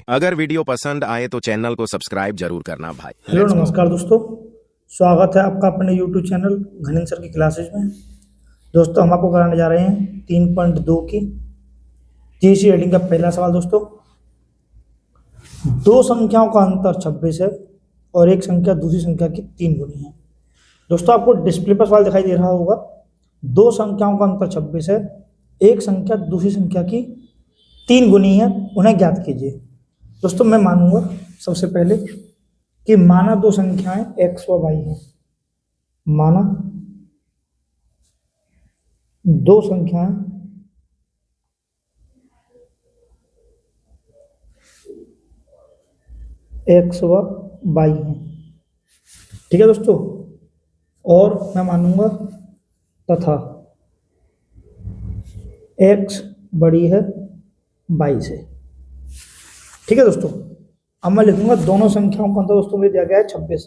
अगर वीडियो पसंद आए तो चैनल को सब्सक्राइब जरूर करना भाई। हेलो नमस्कार दोस्तों, स्वागत है आपका अपने यूट्यूब चैनल घनिन सर की क्लासेज में। दोस्तों हम आपको कराने जा रहे हैं 3.2 की जीसी रीडिंग का पहला सवाल। दोस्तों, दो संख्याओं का अंतर 26 है और एक संख्या दूसरी संख्या की 3 गुनी है। दोस्तों आपको डिस्प्ले पर सवाल दिखाई दे रहा होगा। दो संख्याओं का अंतर 26 है, एक संख्या दूसरी संख्या की 3 गुनी है, उन्हें ज्ञात कीजिए। दोस्तों मैं मानूंगा सबसे पहले कि माना दो संख्याएं x व y हैं। माना दो संख्याएं x व y हैं, ठीक है दोस्तों। और मैं मानूंगा तथा x बड़ी है y से, ठीक है दोस्तों। अब मैं लिखूंगा दोनों संख्याओं का अंतर। दोस्तों मुझे दिया गया है 26।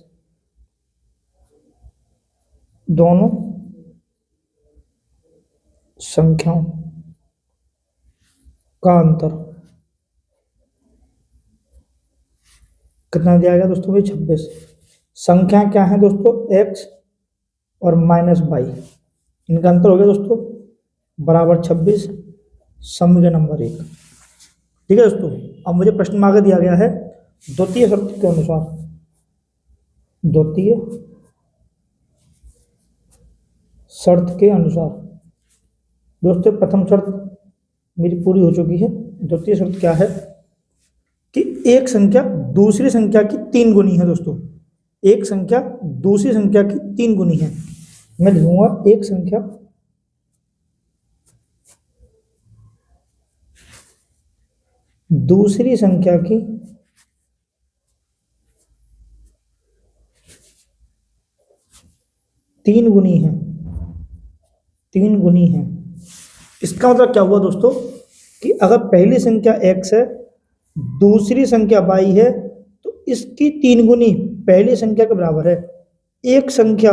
दोनों संख्याओं का अंतर कितना दिया गया दोस्तों? भाई 26। संख्या क्या है दोस्तों? x और माइनस y, इनका अंतर हो गया दोस्तों बराबर 26, समीकरण नंबर 1, ठीक है दोस्तों। अब मुझे प्रश्न में आगे दिया गया है द्वितीय शर्त के अनुसार। द्वितीय शर्त के अनुसार दोस्तों प्रथम शर्त मेरी पूरी हो चुकी है। द्वितीय शर्त क्या है कि एक संख्या दूसरी संख्या की 3 गुनी है। दोस्तों एक संख्या दूसरी संख्या की 3 गुनी है। मैं लिखूंगा एक संख्या दूसरी संख्या की 3 गुनी है। 3 गुनी है, इसका मतलब क्या हुआ दोस्तों कि अगर पहली संख्या x है, दूसरी संख्या y है, तो इसकी 3 गुनी पहली संख्या के बराबर है। एक संख्या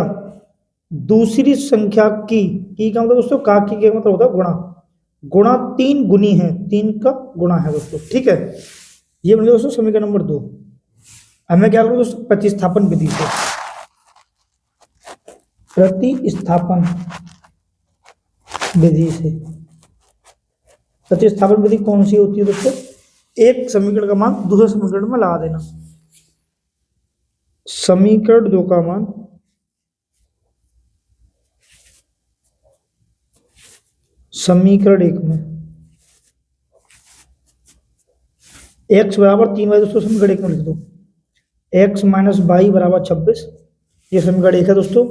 दूसरी संख्या की का मतलब दोस्तों का की मतलब होता है गुणा। गुणा 3 गुनी है, 3 का गुणा है दोस्तों, ठीक है। ये बन गया दोस्तों समीकरण नंबर 2। अब मैं क्या करूँ दोस्तों? प्रतिस्थापन विधि से। प्रतिस्थापन विधि से। प्रतिस्थापन विधि कौन सी होती है दोस्तों? एक समीकरण का मान दूसरे समीकरण में लगा देना। समीकरण 2 का मान समीकरण 1 में x बराबर 3y। दोस्तों समीकरण 1 में लिख दो x माइनस वाई बराबर 26। ये समीकरण 1 है दोस्तों।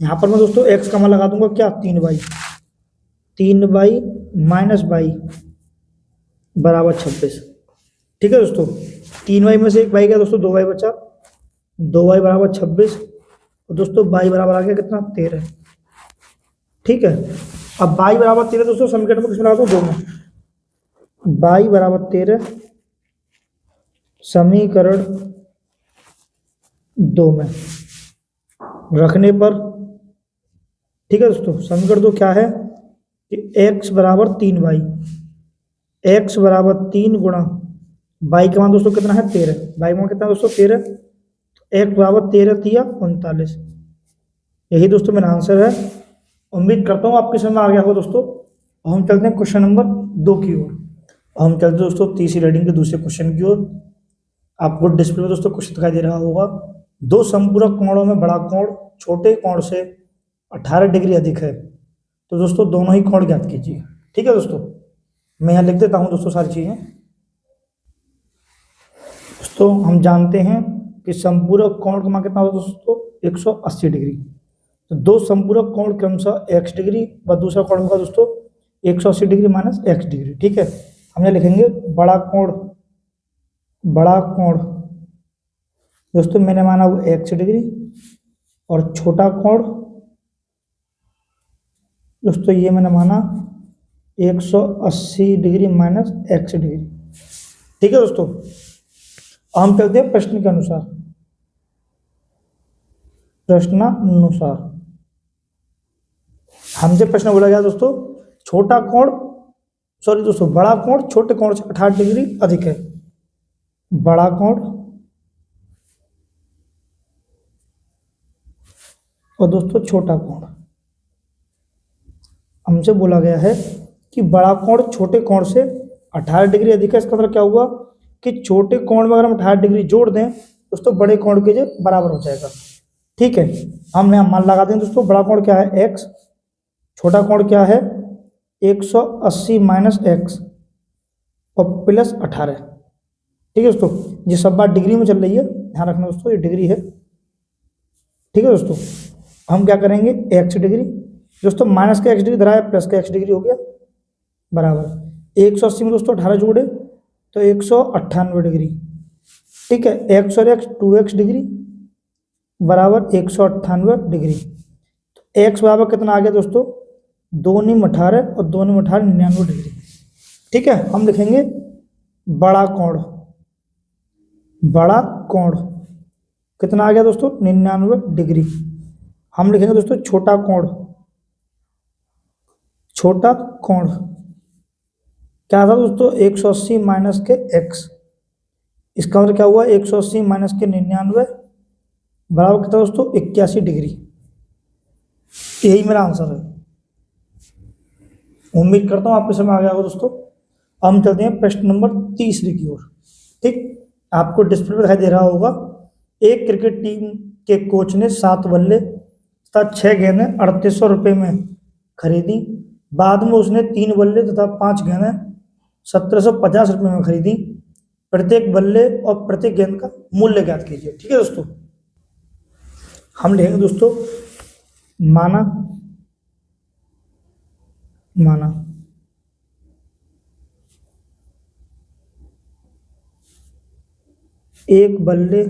यहाँ पर मैं दोस्तों x का मान लगा दूंगा क्या? 3y। 3y माइनस वाई बराबर 26, ठीक है दोस्तों। 3y में से एक y गया दोस्तों, 2y बचा। 2y बराबर 26 और दोस्तों y बराबर आ गया कितना? 13, ठीक है। अब y बराबर 13 दोस्तों समीकरण में किसमें लगा दो? 2 में। y बराबर 13 समीकरण 2 में रखने पर, ठीक है दोस्तों। समीकरण 2 क्या है कि x बराबर 3y, x बराबर 3 गुणा y का मान दोस्तों कितना है? 13। y का मान कितना दोस्तों? 13। x बराबर 13 तिया 39। यही दोस्तों मेरा आंसर है। उम्मीद करता हूँ आपके समझ में आ गया होगा दोस्तों। हम चलते हैं क्वेश्चन नंबर 2 की ओर। हम चलते हैं दोस्तों तीसरी रीडिंग के दूसरे क्वेश्चन की ओर। आपको डिस्प्ले में दोस्तों क्वेश्चन दिखाई दे रहा होगा। दो संपूरक कोणों में बड़ा कोण छोटे कोण से 18 डिग्री अधिक है, तो दोस्तों दोनों ही कोण ज्ञात कीजिए, ठीक है दोस्तों। मैं यहाँ लिख देता हूँ दोस्तों सारी चीजें। दोस्तों हम जानते हैं कि संपूरक कोण का मान कितना होगा दोस्तों? 180 डिग्री। तो दो संपूरक कोण क्रमशः x डिग्री व दूसरा कोण होगा दोस्तों 180 डिग्री माइनस x डिग्री, ठीक है। हम यहाँ लिखेंगे बड़ा कोण। बड़ा कोण दोस्तों मैंने माना वो x डिग्री और छोटा कोण दोस्तों ये मैंने माना 180 डिग्री माइनस x डिग्री, ठीक है दोस्तों। हम चलते हैं प्रश्न के अनुसार। प्रश्नानुसार हमसे प्रश्न बोला गया दोस्तों छोटा कोण, सॉरी दोस्तों बड़ा कोण छोटे कोण से 18 डिग्री अधिक है। बड़ा कोण और दोस्तों छोटा कोण। हमसे बोला गया है कि बड़ा कोण छोटे कोण से 18 डिग्री अधिक है। इसका मतलब क्या हुआ कि छोटे कोण में अगर हम 18 डिग्री जोड़ दें दोस्तों बड़े कोण के जो बराबर हो जाएगा। ठीक है, हम यहाँ मान लगा दें दोस्तों, बड़ा कोण क्या है x, छोटा कोण क्या है 180 माइनस x और प्लस 18। ठीक है दोस्तों, ये सब बात डिग्री में चल रही है, ध्यान रखना दोस्तों, ये डिग्री है। ठीक है दोस्तों, हम क्या करेंगे x डिग्री, दोस्तों माइनस का x डिग्री धरा है, प्लस का x डिग्री हो गया बराबर 180 में दोस्तों 18 जोड़े तो 198 डिग्री। ठीक है, x और x 2x डिग्री बराबर 198 डिग्री। तो x बराबर कितना आ गया दोस्तों 2 नीम 18 और 2 नीम 18 99 डिग्री। ठीक है, हम लिखेंगे बड़ा कोण, बड़ा कोण कितना आ गया दोस्तों 99 डिग्री। हम लिखेंगे दोस्तों छोटा कोण, छोटा कोण क्या था दोस्तों 180 माइनस के x, इसका मतलब क्या हुआ 180 माइनस के 99 बराबर कितना दोस्तों 81 डिग्री। यही मेरा आंसर है। उम्मीद करता हूँ आपको समझ आ गया होगा दोस्तों। अब हम चलते हैं प्रश्न नंबर 30 की ओर। ठीक, आपको डिस्प्ले पर दिखाई दे रहा होगा, एक क्रिकेट टीम के कोच ने 7 बल्ले तथा 6 गेंदें 3800 रुपये में खरीदी। बाद में उसने 3 बल्ले तथा 5 गेंदें 1750 रुपये में खरीदी। प्रत्येक बल्ले और प्रत्येक गेंद का मूल्य ज्ञात कीजिए। ठीक है दोस्तों, हम लिखेंगे दोस्तों माना, माना एक बल्ले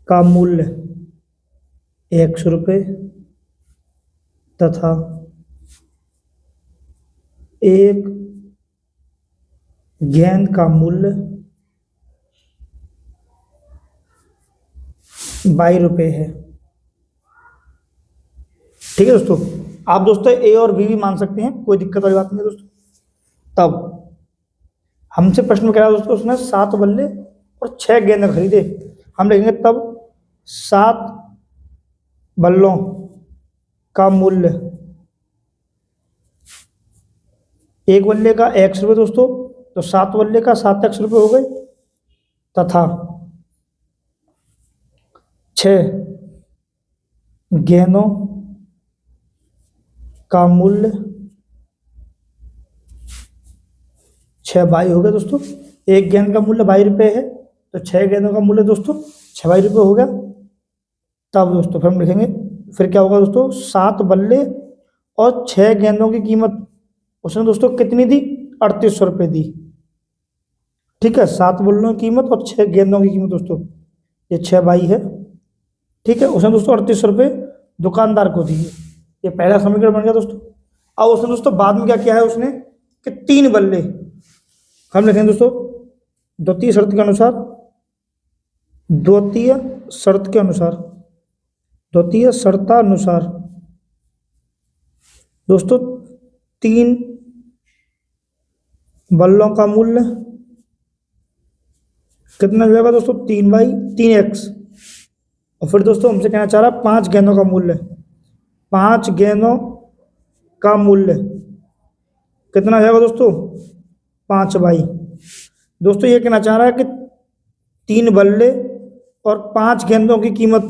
का मूल्य 100 रुपये तथा एक गेंद का मूल्य 22 रुपये है। ठीक है दोस्तों, आप दोस्तों ए और बी भी मान सकते हैं, कोई दिक्कत वाली बात नहीं है दोस्तों। तब हमसे प्रश्न में कह रहा है दोस्तों उसने 7 बल्ले और 6 गेंद खरीदे। हम लिखेंगे तब 7 बल्लों का मूल्य, एक बल्ले का 100 रुपये दोस्तों, तो 7 बल्ले का 7x रुपये हो गए तथा 6 गेंदों का मूल्य 6 22 हो गया दोस्तों। एक गेंद का मूल्य 22 रुपये है तो 6 गेंदों का मूल्य दोस्तों 6 22 रुपये हो गया। तब दोस्तों फिर हम लिखेंगे, फिर क्या होगा दोस्तों 7 बल्ले और 6 गेंदों की कीमत उसने दोस्तों कितनी दी 3800 रुपये दी। ठीक है, 7 बल्लों की कीमत और 6 गेंदों की कीमत दोस्तों ये 6 बाई है। ठीक है, उसने दोस्तों 3800 रुपये दुकानदार को दिए। ये पहला समीकरण बन गया दोस्तों। अब उसने दोस्तों बाद में क्या किया है उसने कि 3 बल्ले, हम लिखेंगे दोस्तों द्वितीय शर्त के अनुसार, द्वितीय शर्त के अनुसार, द्वितीय शर्तानुसार दोस्तों 3 बल्लों का मूल्य कितना हो जाएगा दोस्तों 3/3x। और फिर दोस्तों हमसे कहना चाह रहा है 5 गेंदों का मूल्य, 5 गेंदों का मूल्य कितना हो जाएगा दोस्तों 5/। दोस्तों ये कहना चाह रहा है कि 3 बल्ले और 5 गेंदों की कीमत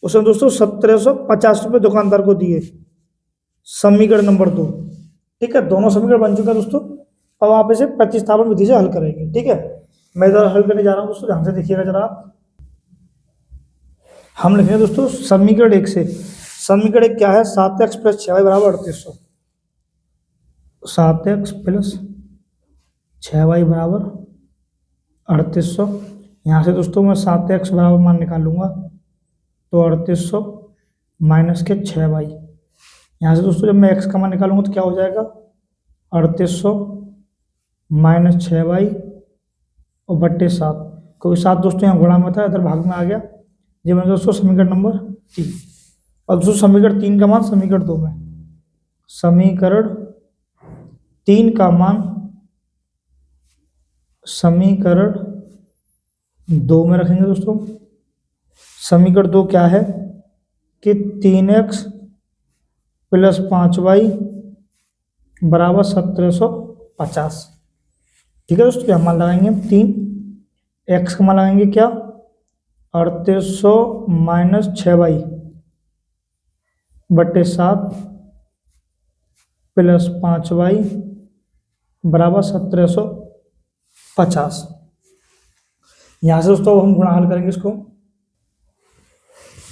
उसने दोस्तों 1750 रुपये दुकानदार को दिए। समीकरण नंबर 2। ठीक है, दोनों समीकरण बन चुका है दोस्तों। अब आप इसे प्रतिस्थापन विधि से हल करेंगे। ठीक है, मैं इधर हल करने जा रहा हूँ दोस्तों, ध्यान से देखिएगा जरा आप। हम लिखेंगे दोस्तों समीकरण 1 से, समीकरण 1 क्या है 7x + 6y बराबर 3800। 7x + 6y बराबर 3800। यहाँ से दोस्तों मैं 7x बराबर मान निकालूंगा तो 3800 माइनस के 6y। यहाँ से दोस्तों जब मैं x का मान निकालूंगा तो क्या हो जाएगा 3800 माइनस 6y और बट्टे 7, क्योंकि 7 दोस्तों यहाँ गुणा में था, इधर भाग में आ गया। ये मैंने दोस्तों समीकरण नंबर 3। और दोस्तों समीकरण 3 का मान समीकरण 2 में, समीकरण 3 का मान समीकरण 2 में रखेंगे दोस्तों। समीकरण 2 क्या है कि 3x प्लस 5y बराबर 1750। ठीक है दोस्तों, क्या मान लगाएंगे हम 3x का मान लगाएंगे क्या 3800 माइनस 6y बट्टे 7 प्लस 5y बराबर 1750। यहाँ से दोस्तों हम गुणा हल करेंगे इसको।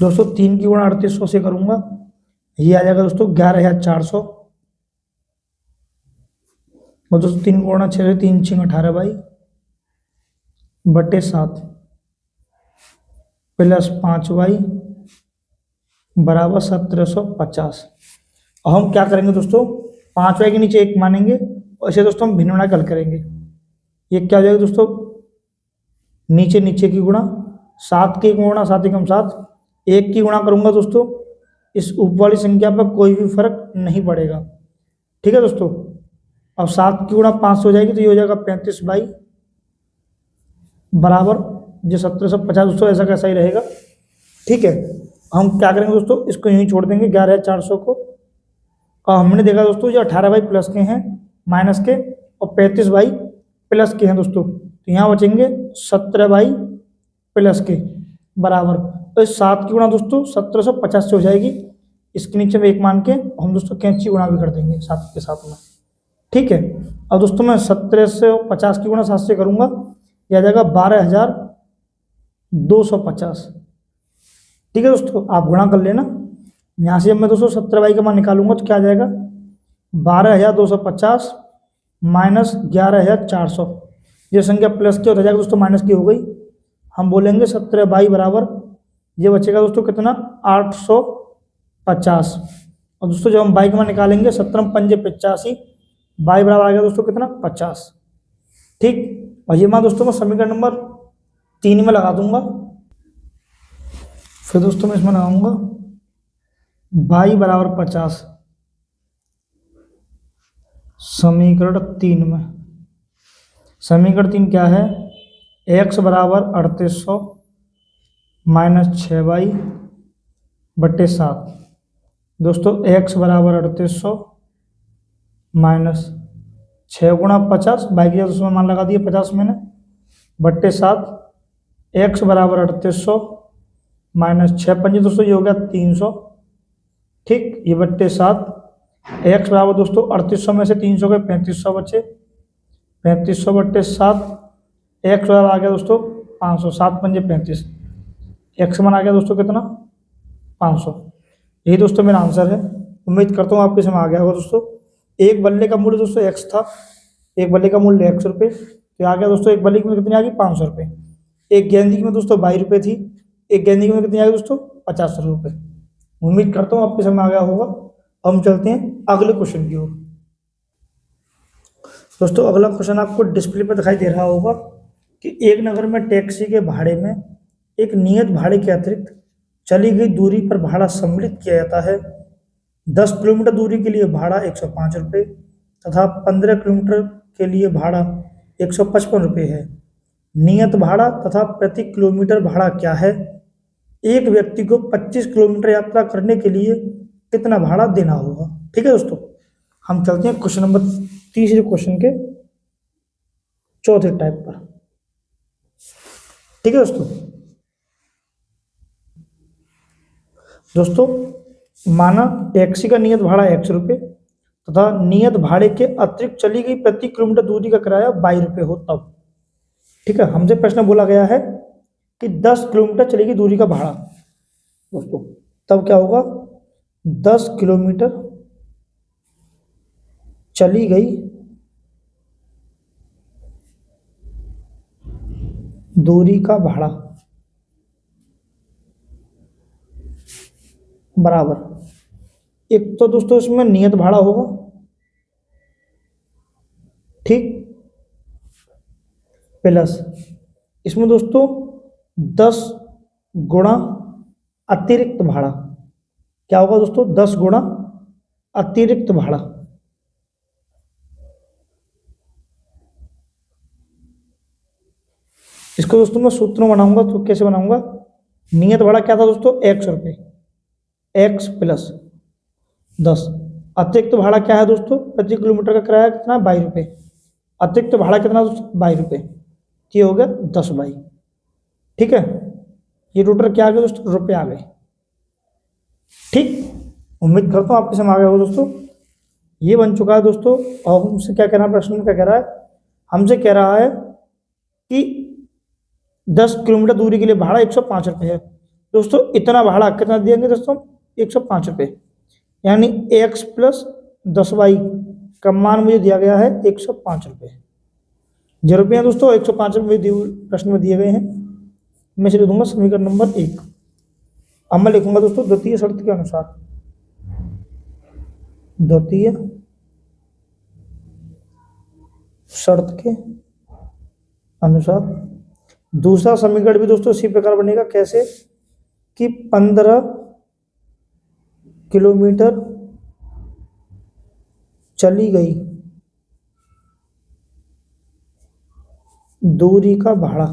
दोस्तों 3 की गुणा 3800 से करूंगा, ये आ जाएगा दोस्तों 11400। और दोस्तों 3 को गुणा 6 से 3 6 18 बाई बटे 7 प्लस 5y बराबर 1750। अब हम क्या करेंगे दोस्तों, 5y के नीचे 1 मानेंगे और इसे दोस्तों हम भिन्न कल करेंगे। ये क्या हो जाएगा दोस्तों, नीचे नीचे की गुणा, 7 की गुणा 7 एकम 7, 1 की गुणा करूंगा दोस्तों, इस ऊपर वाली संख्या पर कोई भी फर्क नहीं पड़ेगा। ठीक है दोस्तों, अब 7 की गुणा 5 से हो जाएगी तो ये हो जाएगा 35 बाई बराबर जो 1750 दोस्तों ऐसा कैसा ही रहेगा। ठीक है, हम क्या करेंगे दोस्तों, इसको यूं ही छोड़ देंगे 11400 को। और हमने देखा दोस्तों जो 18 बाई प्लस के हैं माइनस के और 35 बाई प्लस के हैं दोस्तों, तो यहाँ बचेंगे 17 बाई प्लस के बराबर। तो इस 7 की गुणा दोस्तों 1750 से हो जाएगी, इसके नीचे में 1 मान के हम दोस्तों कैंची गुणा भी कर देंगे 7 के साथ में। ठीक है, अब दोस्तों मैं 1750 की गुणा 7 से करूंगा, यह आ जाएगा 12250। ठीक है दोस्तों, आप गुणा कर लेना। यहाँ से जब मैं दोस्तों 17 बाई का मान निकालूंगा तो क्या आ जाएगा 12250 माइनस 11400। ये संख्या प्लस की हो जाएगा दोस्तों, माइनस की हो गई। हम बोलेंगे 17 बाई बराबर ये बचेगा दोस्तों कितना 850। और दोस्तों जब हम बाई का मान निकालेंगे 17 पंजे 85, बाई बराबर आ गया दोस्तों कितना 50। ठीक, और ये मान दोस्तों मैं समीकरण नंबर 3 में लगा दूंगा। फिर दोस्तों मैं इसमें लगाऊंगा बाई बराबर 50 समीकरण 3 में। समीकरण 3 क्या है, x बराबर 3800 माइनस 6y बट्टे 7। दोस्तों x बराबर 3800 माइनस 6 गुणा 50, बाई की दोस्तों मान लगा दिए 50 मैंने, बट्टे 7। x बराबर 3800 माइनस 6 पंजे दोस्तों ये हो गया 300। ठीक, ये बट्टे 7। x बराबर दोस्तों 3800 में से 300 के 3500 बचे, 3500 बट्टे 7। x बराबर आ गया दोस्तों 500, 7 पंजे 35, x मान आ गया दोस्तों कितना 500। यही दोस्तों मेरा आंसर है। उम्मीद करता हूँ आपके समझ आ गया होगा दोस्तों। एक बल्ले का मूल्य दोस्तों x था, एक बल्ले का मूल्य 100 रुपये, तो आ गया दोस्तों एक बल्ले की कितनी आ गई 500 रुपये। एक गेंदी की में दोस्तों 22 रुपये थी, एक गेंदी की में कितनी आ गई दोस्तों 50 रुपये। उम्मीद करता हूँ आपके समझ आ गया होगा। हम चलते हैं अगले क्वेश्चन की ओर। दोस्तों अगला क्वेश्चन आपको डिस्प्ले पर दिखाई दे रहा होगा कि एक नगर में टैक्सी के भाड़े में एक नियत भाड़े के अतिरिक्त चली गई दूरी पर भाड़ा सम्मिलित किया जाता है। 10 किलोमीटर दूरी के लिए भाड़ा 105 रुपये तथा 15 किलोमीटर के लिए भाड़ा 155 रुपये है। नियत भाड़ा तथा प्रति किलोमीटर भाड़ा क्या है? एक व्यक्ति को 25 किलोमीटर यात्रा करने के लिए कितना भाड़ा देना होगा? ठीक है दोस्तों, हम चलते हैं क्वेश्चन नंबर तीसरे क्वेश्चन के चौथे टाइप पर। ठीक है दोस्तों, माना टैक्सी का नियत भाड़ा 100 रुपये तथा नियत भाड़े के अतिरिक्त चली गई प्रति किलोमीटर दूरी का किराया 22 रुपये हो तब। ठीक है, हमसे प्रश्न बोला गया है कि 10 किलोमीटर चलेगी दूरी का भाड़ा दोस्तों, तब क्या होगा 10 किलोमीटर चली गई दूरी का भाड़ा बराबर, एक तो दोस्तों इसमें नियत भाड़ा होगा, ठीक, प्लस इसमें दोस्तों 10 गुणा अतिरिक्त भाड़ा। क्या होगा दोस्तों 10 गुणा अतिरिक्त भाड़ा। इसको दोस्तों मैं सूत्र बनाऊंगा तो कैसे बनाऊंगा, नियत भाड़ा क्या था दोस्तों, 100 रुपये, एक्स प्लस 10। अतिरिक्त भाड़ा क्या है दोस्तों, प्रति किलोमीटर का किराया कितना, 22 रुपये। अतिरिक्त भाड़ा कितना दोस्तों, 22 रुपये। ये हो गया 10 बाई। ठीक है, ये टोटल क्या आ गया दोस्तों, रुपये आ गए। ठीक, उम्मीद करता हूँ आपके समझ आ गया होगा दोस्तों। ये बन चुका है दोस्तों। और हमसे क्या कहना है, प्रश्न में क्या कह रहा है, हमसे कह रहा है कि 10 किलोमीटर दूरी के लिए भाड़ा 105 रुपये है। दोस्तों इतना भाड़ा कितना देंगे दोस्तों, 105 रुपये, यानी एक्स प्लस 10 वाई का मान मुझे दिया गया है 105 रुपये। जो रुपये दोस्तों 105 रुपये प्रश्न में दिए गए हैं। मैं इसे लिख दूंगा समीकरण नंबर 1। अब मैं लिखूंगा दोस्तों द्वितीय शर्त के अनुसार, द्वितीय शर्त के अनुसार दूसरा समीकरण भी दोस्तों इसी प्रकार बनेगा। कैसे कि 15 किलोमीटर चली गई दूरी का भाड़ा,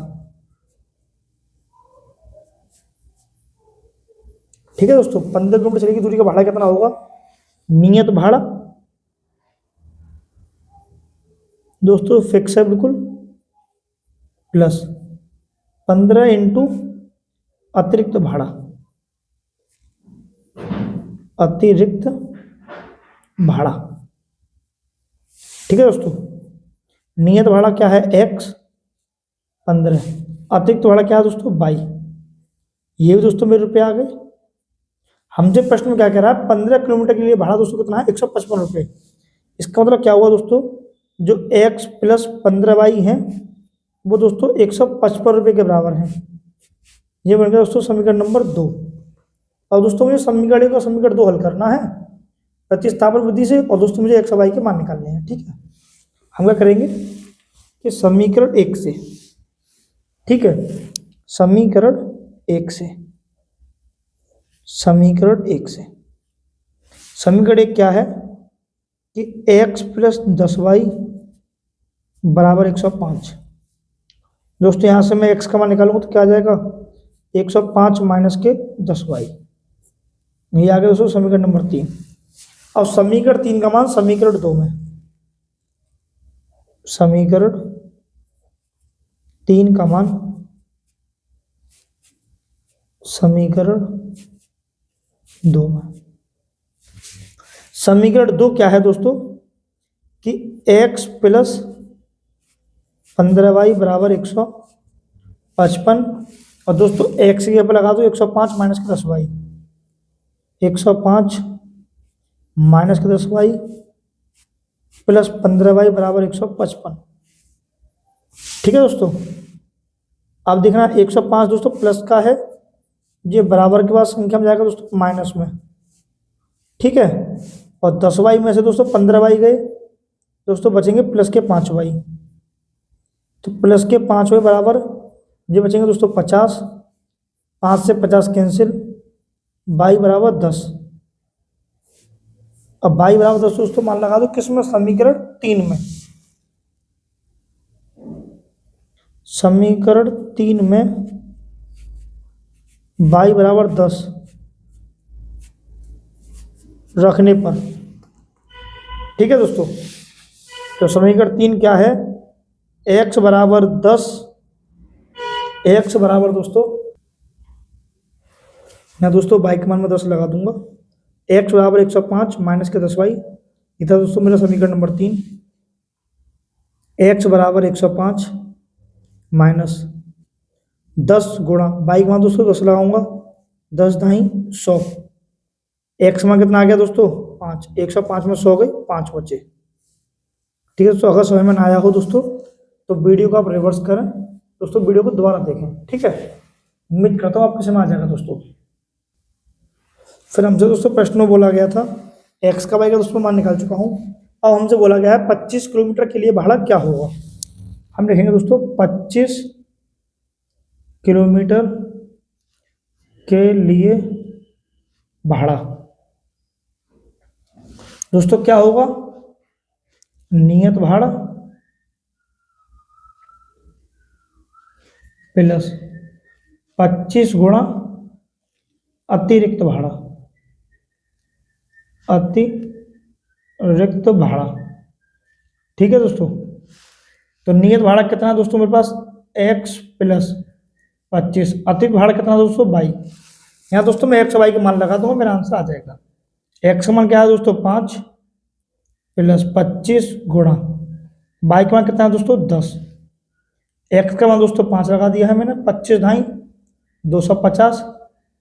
ठीक है दोस्तों, 15 किलोमीटर चली गई दूरी का भाड़ा कितना होगा, नियत भाड़ा दोस्तों फिक्स है बिल्कुल, प्लस 15 इंटू अतिरिक्त भाड़ा, अतिरिक्त भाड़ा। ठीक है दोस्तों, नियत भाड़ा क्या है, x 15, अतिरिक्त भाड़ा क्या है दोस्तों, 22। ये भी दोस्तों मेरे रुपये आ गए। हमसे प्रश्न में क्या कह रहा है, 15 किलोमीटर के लिए भाड़ा दोस्तों कितना है, 155 रुपये। इसका मतलब क्या हुआ दोस्तों, जो x प्लस 15y है वो दोस्तों 155 रुपये के बराबर है। ये बन गया दोस्तों समीकरण नंबर 2। और दोस्तों मुझे समीकरण 2 हल करना है प्रतिस्थापन विधि से, और दोस्तों मुझे x और y के मान निकालने हैं। ठीक है, हम क्या करेंगे कि समीकरण 1 से, ठीक है, समीकरण 1 से, समीकरण 1 से, समीकरण 1 क्या है कि x प्लस 10y बराबर 105। दोस्तों यहाँ से मैं x का मान निकालूंगा तो क्या आ जाएगा, 105 माइनस के 10y। ये आ गया दोस्तों समीकरण नंबर 3। अब समीकरण 3 का मान समीकरण 2 में, समीकरण 3 का मान समीकरण 2 में। समीकरण 2 क्या है दोस्तों कि x प्लस 15y बराबर 155, और दोस्तों x की पर लगा दो 105 माइनस के 10y, 105 माइनस के 10y प्लस 15y बराबर 155। ठीक है दोस्तों, अब देखना 105 दोस्तों प्लस का है, ये बराबर के बाद संख्या में जाएगा दोस्तों माइनस में। ठीक है, और 10y में से दोस्तों 15y गए दोस्तों, बचेंगे प्लस के 5y। तो प्लस के 5y बराबर ये बचेंगे दोस्तों 50, 5 से 50 कैंसिल, y बराबर 10। अब y बराबर 10 दोस्तों मान लगा दो किसमें, समीकरण 3 में। समीकरण 3 में y बराबर 10 रखने पर, ठीक है दोस्तों, तो समीकरण 3 क्या है, x बराबर 10, x बराबर दोस्तों, मैं दोस्तों y के मान में 10 लगा दूंगा, x बराबर 105 माइनस के 10y। इधर दोस्तों मेरा समीकरण नंबर 3, x बराबर 105 माइनस 10 गुणा y के मान दोस्तों 10 लगाऊंगा, 10 दाई 100, x में कितना आ गया दोस्तों 5, 105 में 100 गए, 5 बचे। ठीक है दोस्तों, अगर समझ में ना आया हो दोस्तों तो वीडियो को आप रिवर्स करें दोस्तों, वीडियो को दोबारा देखें। ठीक है, उम्मीद करता हूँ आपके समझ आ जाएगा दोस्तों। फिर हमसे दोस्तों प्रश्न में बोला गया था x का y का दोस्तों मान निकाल चुका हूँ। अब हमसे बोला गया है 25 किलोमीटर के लिए भाड़ा क्या होगा। हम देखेंगे दोस्तों 25 किलोमीटर के लिए भाड़ा दोस्तों क्या होगा, नियत भाड़ा प्लस 25 गुणा अतिरिक्त भाड़ा, अतिरिक्त भाड़ा। ठीक है दोस्तों, तो नियत भाड़ा कितना है दोस्तों मेरे पास x प्लस 25, अतिरिक्त भाड़ा कितना है दोस्तों y। यहाँ दोस्तों मैं x y का मान लगा दूंगा, मेरा आंसर आ जाएगा। x का मान क्या है दोस्तों 5 प्लस 25 गुणा y का मान कितना है दोस्तों 10। x का मान दोस्तों 5 लगा दिया है मैंने, 25 ढाई 250,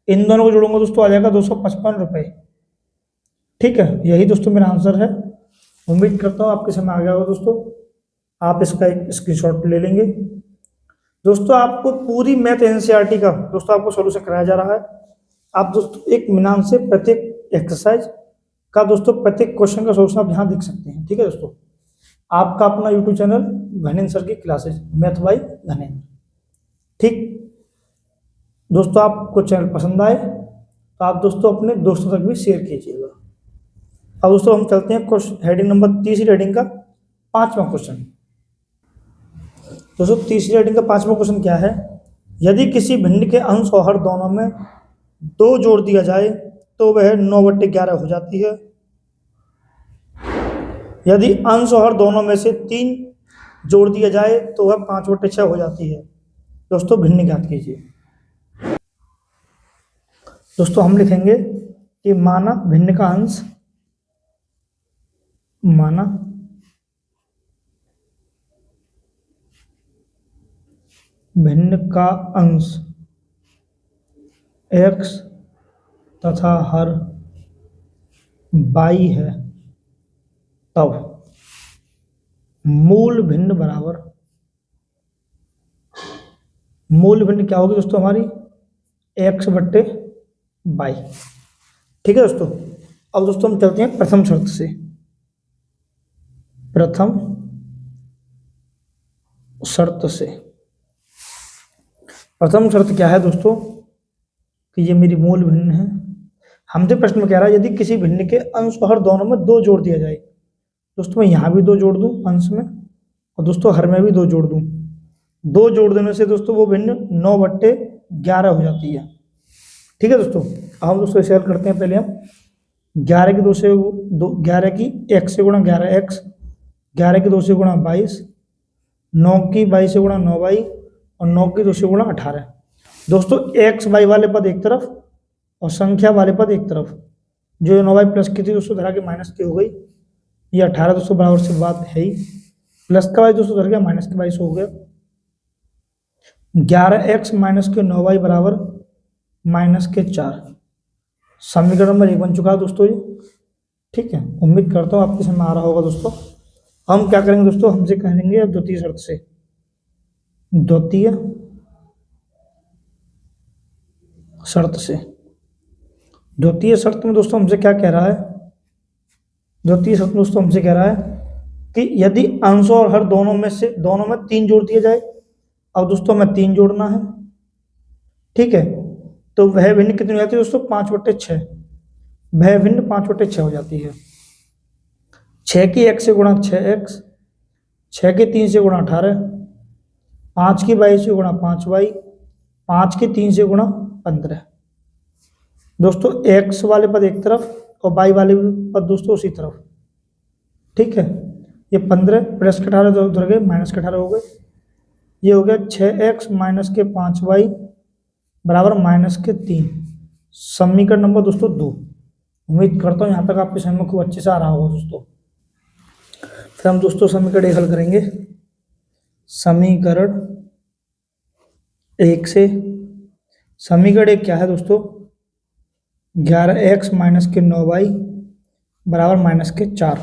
इन दोनों को जोड़ूंगा दोस्तों आ जाएगा 255 रुपये। ठीक है, यही दोस्तों मेरा आंसर है। उम्मीद करता हूँ आपके समझ आ गया होगा दोस्तों। आप इसका एक स्क्रीनशॉट ले लेंगे। दोस्तों आपको पूरी मैथ एनसीईआरटी का दोस्तों आपको सॉल्यूशन कराया जा रहा है। आप दोस्तों एक मिनान से प्रत्येक एक्सरसाइज का दोस्तों प्रत्येक क्वेश्चन का सॉल्यूशन आप यहाँ देख सकते हैं। ठीक है दोस्तों, आपका अपना यूट्यूब चैनल घनेन्द्र सर की क्लासेज मैथ बाय घनेन्द्र। ठीक दोस्तों, आपको चैनल पसंद आए तो आप दोस्तों अपने दोस्तों तक भी शेयर कीजिएगा। अब दोस्तों हम चलते हैं क्वेश्चन हेडिंग नंबर, तीसरी हेडिंग का 5वां क्वेश्चन। दोस्तों तीसरी हेडिंग का 5वां क्वेश्चन क्या है, यदि किसी भिन्न के अंश और हर दोनों में 2 जोड़ दिया जाए तो वह 9/11 हो जाती है। यदि अंश और हर दोनों में से 3 जोड़ दिया जाए तो वह 5/6 हो जाती है। दोस्तों भिन्न ज्ञात कीजिए। दोस्तों हम लिखेंगे कि माना भिन्न का अंश, माना भिन्न का अंश x तथा हर y है, तब मूल भिन्न बराबर, मूल भिन्न क्या होगी दोस्तों हमारी x/y। ठीक है दोस्तों, अब दोस्तों हम चलते हैं प्रथम शर्त से। प्रथम शर्त से, प्रथम शर्त क्या है दोस्तों कि ये मेरी मूल भिन्न है। हमसे प्रश्न में कह रहा है यदि किसी भिन्न के अंश और हर दोनों में 2 जोड़ दिया जाए। दोस्तों मैं यहाँ भी 2 जोड़ दूं अंश में, और दोस्तों हर में भी 2 जोड़ दूं। 2 जोड़ देने से दोस्तों वो भिन्न 9/11 हो जाती है। ठीक है दोस्तों, अब हम दोस्तों शेयर करते हैं। पहले हम 11 की 2 से 11 की 1 से गुणा 11x, 11 की 2 से गुणा 22, 9 की 22 से गुणा 9y और 9 की 2 से गुणा 18। दोस्तों एक्स वाई वाले पद एक तरफ और संख्या वाले पद एक तरफ। जो 9y प्लस की थी दोस्तों धरा के माइनस की हो गई, ये 18 दोस्तों बराबर से बात है ही, प्लस का वाई दोस्तों धर गया माइनस के 22 हो गया। 11x माइनस के 9y बराबर माइनस के 4। समीकरण नंबर 1 बन चुका है दोस्तों ये। ठीक है, उम्मीद करता हूँ आपके समझ आ रहा होगा दोस्तों। हम क्या करेंगे दोस्तों, हमसे कहेंगे अब द्वितीय शर्त से। द्वितीय शर्त से, द्वितीय शर्त में दोस्तों हमसे क्या कह रहा है, द्वितीय शर्त में दोस्तों हमसे कह रहा है कि यदि अंश और हर दोनों में 3 जोड़ दिया जाए। अब दोस्तों हमें 3 जोड़ना है। ठीक है, तो वह भिन्न कितनी हो जाती है दोस्तों 5/6। वह भिन्न 5/6 हो जाती है। 6 की 1 से गुणा 6x, 6 की 3 से गुणा 18, 5 की 22 से गुणा 5y, 5 की 3 से गुणा 15। दोस्तों x वाले पद एक तरफ और y वाले पद दोस्तों उसी तरफ। ठीक है, ये 15 प्लस के 18 उधर गए, माइनस के 18 हो गए। ये हो गया 6x माइनस के 5y बराबर माइनस के 3। समीकरण नंबर दोस्तों 2। उम्मीद करता हूँ यहाँ तक आपके समझ में खूब अच्छे से आ रहा होगा दोस्तों। फिर हम दोस्तों समीकरण 1 हल करेंगे। समीकरण 1 से, समीकरण 1 क्या है दोस्तों 11x माइनस के 9y बराबर माइनस के 4।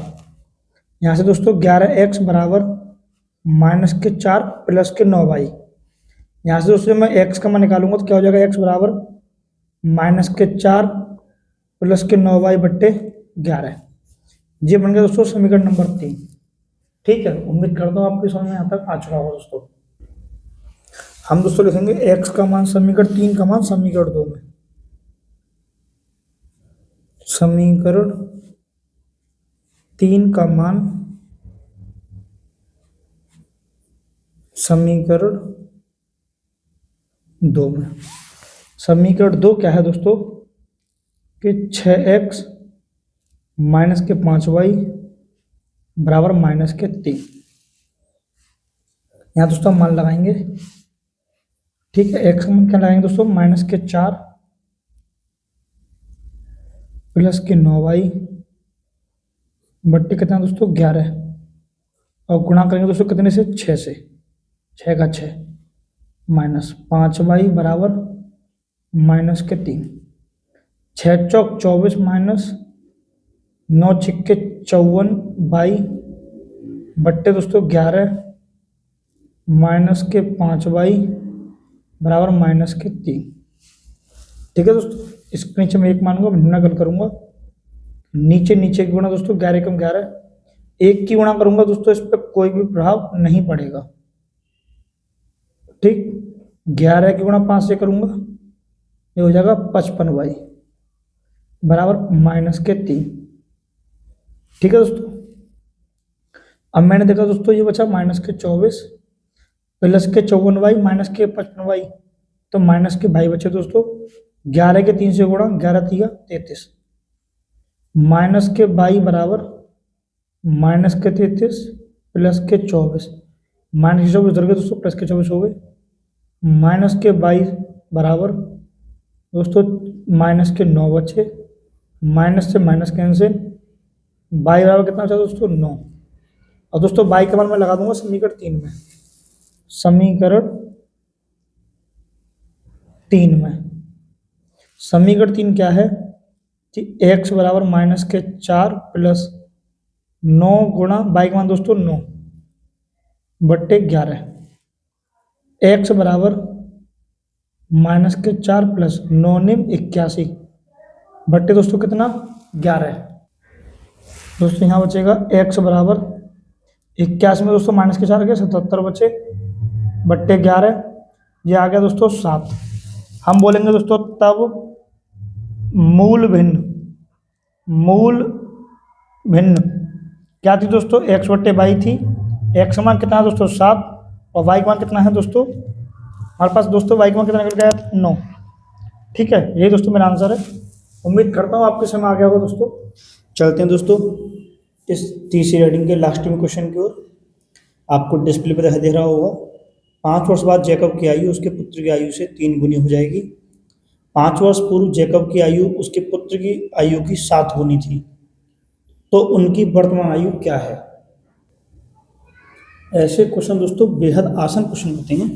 यहाँ से दोस्तों 11x बराबर माइनस के 4 प्लस के 9y। यहाँ से दोस्तों मैं x का मान निकालूंगा तो क्या हो जाएगा, x बराबर माइनस के 4 प्लस के 9y/11। ये बन गया दोस्तों समीकरण नंबर 3। ठीक है, उम्मीद करता हूँ आपके समझ में यहाँ तक आ चुका होगा दोस्तों। हम दोस्तों लिखेंगे x का मान समीकरण 3 का मान समीकरण 2 में। समीकरण 3 का मान समीकरण 2 में। समीकरण 2 क्या है दोस्तों कि 6x माइनस के 5y बराबर माइनस के 3। यहाँ दोस्तों हम मान लगाएंगे। ठीक है, x का मान क्या लगाएंगे दोस्तों, माइनस के 4 प्लस के 9y बट्टे कितना दोस्तों 11, और गुणा करेंगे दोस्तों कितने से, 6 से, 6 का 6 माइनस 5y बराबर माइनस के 3। 6 चौक 24 माइनस 9 छिक्के 54y बट्टे दोस्तों 11 माइनस के 5y बराबर माइनस के 3। ठीक है दोस्तों, इसके नीचे मैं 1 मानूंगा, गुणा कल करूंगा, नीचे नीचे की गुणा दोस्तों 11 कम 11, 1 की गुणा करूंगा दोस्तों, इस पर कोई भी प्रभाव नहीं पड़ेगा। ठीक, 11 की गुणा 5 से करूंगा, ये हो जाएगा 55y बराबर माइनस के 3। ठीक है दोस्तों, अब मैंने देखा दोस्तों ये बचा माइनस के 24 प्लस के 54y माइनस के 55y, तो माइनस के भाई बचे दोस्तों, 11 के 3 से गुणा, 11 3 33 माइनस के बाई बराबर माइनस के 33 प्लस के 24, माइनस के 24 उधर गए दोस्तों, प्लस के 24 हो गए, माइनस के 22 बराबर दोस्तों माइनस के 9 बचे, माइनस से माइनस कैंसिल, बाई बराबर कितना बचा दोस्तों 9, और दोस्तों बाई का मान मैं लगा दूंगा समीकरण 3 में। समीकरण 3 में, समीकरण 3 क्या है कि x बराबर माइनस के 4 प्लस 9 गुणा बाई का मान दोस्तों 9 बट्टे 11, x बराबर माइनस के 4 प्लस 9 निम 81 बट्टे दोस्तों कितना 11। दोस्तों यहाँ बचेगा x बराबर 81 में दोस्तों माइनस के 4 गए 77 बचे बट्टे 11, ये आ गया दोस्तों 7। हम बोलेंगे दोस्तों तब मूल भिन्न क्या थी दोस्तों, x बट्टे बाई थी, x का मान कितना है दोस्तों 7, और y का मान कितना है दोस्तों, हमारे पास दोस्तों y का मान कितना निकल गया 9। ठीक है, यही दोस्तों मेरा आंसर है। उम्मीद करता हूँ आपके समय आ गया होगा दोस्तों। चलते हैं दोस्तों इस तीसरी रीडिंग के लास्ट में क्वेश्चन की ओर। आपको डिस्प्ले पर दिखाई दे रहा होगा, 5 वर्ष बाद जैकब की आयु उसके पुत्र की आयु से 3 गुनी हो जाएगी। 5 वर्ष पूर्व जैकब की आयु उसके पुत्र की आयु की 7 गुनी थी, तो उनकी वर्तमान आयु क्या है। ऐसे क्वेश्चन दोस्तों बेहद आसान क्वेश्चन होते हैं।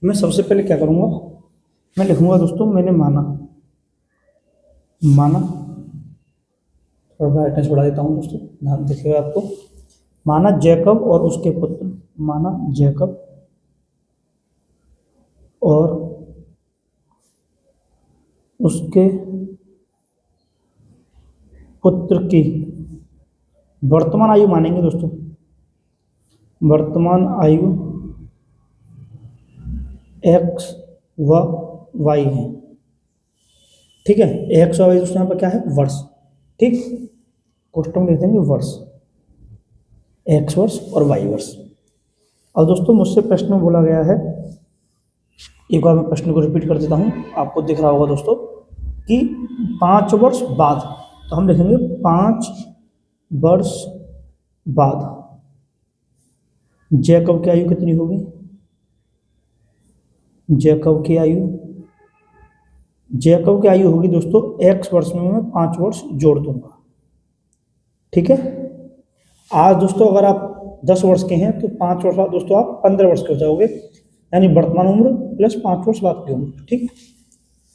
मैं सबसे पहले क्या करूँगा, मैं लिखूँगा दोस्तों मैंने माना, थोड़ा ब्राइटनेस बढ़ा देता हूँ दोस्तों, ध्यान देखिएगा आपको। माना जैकब और उसके पुत्र, माना जैकब और उसके पुत्र की वर्तमान आयु मानेंगे दोस्तों, वर्तमान आयु x व y है। ठीक है, x और y दोस्तों यहाँ पर क्या है वर्ष। ठीक, क्वेश्चन में लिख देंगे वर्ष, x वर्ष और y वर्ष। और दोस्तों मुझसे प्रश्न में बोला गया है, एक बार मैं प्रश्न को रिपीट कर देता हूँ, आपको दिख रहा होगा दोस्तों कि 5 वर्ष बाद, तो हम लिखेंगे 5 वर्ष बाद जैकब की आयु कितनी होगी, जैकब की आयु होगी दोस्तों x वर्ष में मैं 5 वर्ष जोड़ दूंगा। ठीक है, आज दोस्तों अगर आप 10 वर्ष के हैं तो 5 वर्ष बाद दोस्तों आप 15 वर्ष के हो जाओगे, यानी वर्तमान उम्र प्लस 5 वर्ष बाद की उम्र। ठीक,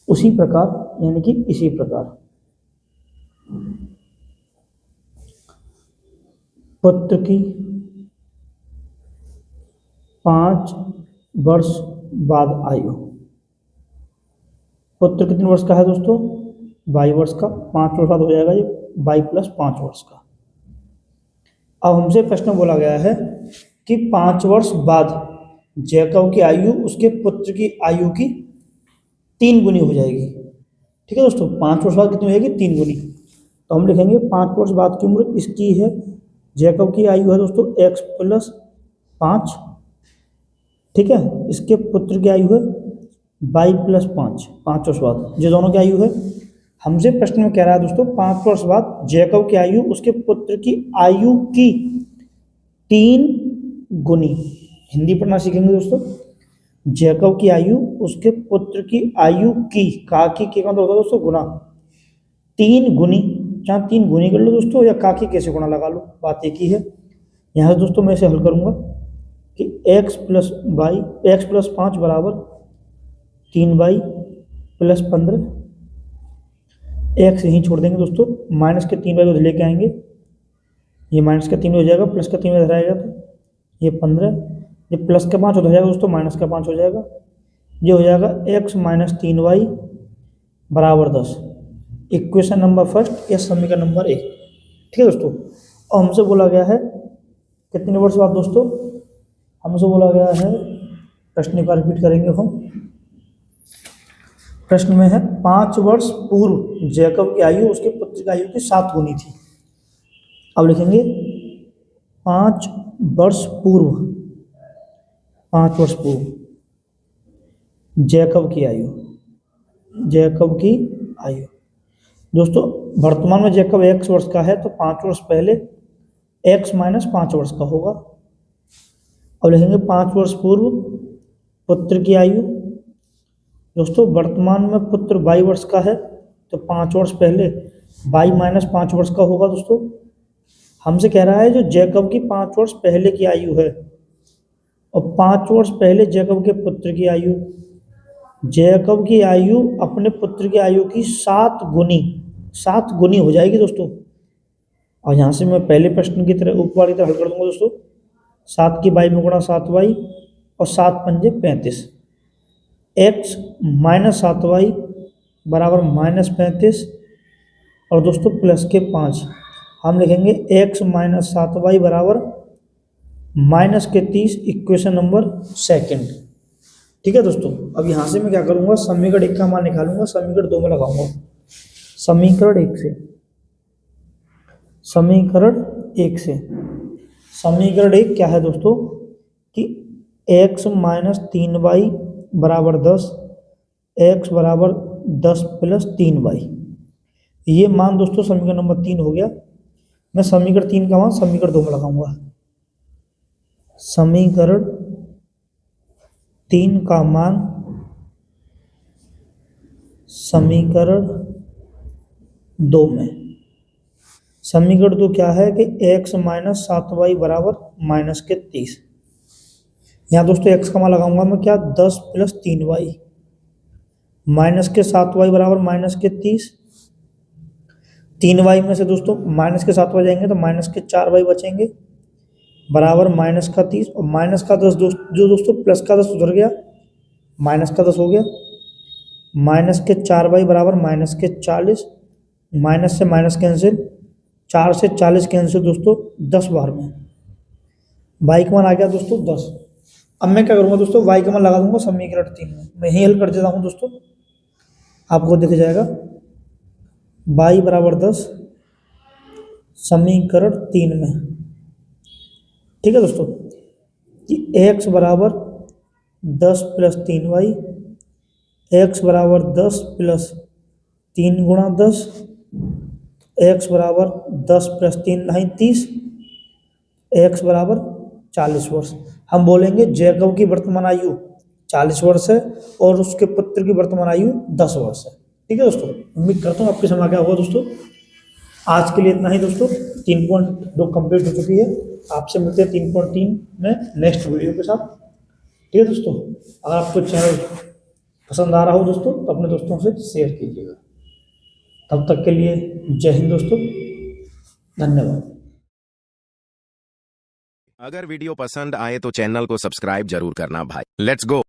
उसी प्रकार यानी कि इसी प्रकार पुत्र की 5 वर्ष बाद आयु, पुत्र कितने वर्ष का है दोस्तों 22 वर्ष का, 5 वर्ष बाद हो जाएगा ये 22 प्लस 5 वर्ष का। अब हमसे प्रश्न बोला गया है कि 5 वर्ष बाद जैकब की आयु उसके पुत्र की आयु की 3 गुनी हो जाएगी। ठीक है दोस्तों, 5 वर्ष बाद कितनी हो जाएगी 3 गुनी, तो हम लिखेंगे 5 वर्ष बाद की उम्र इसकी है, जैकब की आयु है दोस्तों x प्लस 5। ठीक है, इसके पुत्र की आयु है 22 प्लस 5, 5 वर्ष बाद। ये दोनों की आयु है। हमसे प्रश्न में कह रहा है दोस्तों 5 वर्ष बाद जैकब की आयु उसके पुत्र की आयु की 3 गुनी। हिंदी पढ़ना सीखेंगे दोस्तों। जैकब की आयु उसके पुत्र की आयु की, का की का मतलब होता है दोस्तों गुना, 3 गुनी। जहाँ 3 गुनी कर लो दोस्तों, या का की कैसे गुना लगा लो, बात एक ही है। यहाँ से दोस्तों मैं इसे हल करूँगा कि x प्लस 5 बराबर 3y प्लस 15। x यहीं छोड़ देंगे दोस्तों, माइनस के 3y को लेके आएंगे, ये माइनस का 3 हो जाएगा, प्लस का 3 इधर आएगा तो ये 15, ये प्लस का 5 हो जाएगा दोस्तों, माइनस का 5 हो जाएगा, ये हो जाएगा x माइनस 3y बराबर 10। इक्वेशन नंबर फर्स्ट या समीकरण नंबर 1। ठीक है दोस्तों। और हमसे बोला गया है कितने वर्ष बाद दोस्तों, हमसे बोला गया है, प्रश्न का रिपीट करेंगे हम। प्रश्न में है 5 वर्ष पूर्व जैकब की आयु उसके पुत्र की आयु की 7 गुनी थी। अब लिखेंगे 5 वर्ष पूर्व, 5 वर्ष पूर्व जैकब की आयु, जैकब की आयु दोस्तों। वर्तमान में जैकब x वर्ष का है तो 5 वर्ष पहले x माइनस 5 वर्ष का होगा। अब लिखेंगे 5 वर्ष पूर्व पुत्र की आयु दोस्तों। वर्तमान में पुत्र 22 वर्ष का है तो 5 वर्ष पहले 22 माइनस 5 वर्ष का होगा दोस्तों। हमसे कह रहा है जो जैकब की 5 वर्ष पहले की आयु है, और 5 वर्ष पहले जैकब के पुत्र की आयु, जैकब की आयु अपने पुत्र की आयु की 7 गुनी हो जाएगी दोस्तों। और यहाँ से मैं पहले प्रश्न की तरह ऊपर की तरह हल कर दूंगा दोस्तों। 7 की 22 में गुणा 7y और 7 पंजे 35, x माइनस 7y बराबर माइनस 35 और दोस्तों प्लस के 5। हम लिखेंगे x माइनस 7y बराबर माइनस के 30, इक्वेशन नंबर 2। ठीक है दोस्तों। अब यहाँ से मैं क्या करूँगा, समीकरण 1 का मान निकालूंगा, समीकरण 2 में लगाऊंगा। समीकरण 1 से, समीकरण 1 क्या है दोस्तों कि x माइनस 3y बराबर 10, x बराबर 10 प्लस 3y। ये मान दोस्तों समीकरण नंबर 3 हो गया। मैं समीकरण 3 का मान समीकरण 2 में लगाऊंगा। समीकरण 3 का मान समीकरण 2 में। समीकरण 2 क्या है कि x माइनस 7y बराबर माइनस के 30। यहाँ दोस्तों x का मान लगाऊंगा मैं क्या, 10 प्लस 3y माइनस के 7y बराबर माइनस के 30। 3y में से दोस्तों माइनस के 7y जाएंगे तो माइनस के 4y बचेंगे बराबर माइनस का 30, और माइनस का 10 जो दोस्तों प्लस का 10 उधर गया, माइनस का 10 हो गया, माइनस के 4y बराबर माइनस के 40, माइनस से माइनस कैंसिल, 4 से 40 कैंसिल दोस्तों 10 बार में, y का मान आ गया दोस्तों 10। अब मैं क्या करूँगा दोस्तों, y का मान लगा दूंगा समीकरण 3 में। मैं यही हल कर देता हूँ दोस्तों, आपको दिख जाएगा y बराबर 10 समीकरण 3 में। ठीक है दोस्तों कि x बराबर 10 प्लस 3y, x बराबर 10 प्लस 3 गुणा 10, x बराबर 10 प्लस 3 नहीं 30, x बराबर 40 वर्ष। हम बोलेंगे जैकब की वर्तमान आयु 40 वर्ष है और उसके पुत्र की वर्तमान आयु 10 वर्ष है। ठीक है दोस्तों, उम्मीद करता हूँ आपकी समझ आ गया होगा दोस्तों। आज के लिए इतना ही दोस्तों, 3.2 कंप्लीट हो चुकी है। आपसे मिलते हैं 3.3 में नेक्स्ट वीडियो के साथ। ठीक है दोस्तों, अगर आपको चैनल पसंद आ रहा हो दोस्तों तो अपने दोस्तों से शेयर कीजिएगा। तब तक के लिए जय हिंद दोस्तों, धन्यवाद। अगर वीडियो पसंद आए तो चैनल को सब्सक्राइब जरूर करना भाई। Let's go.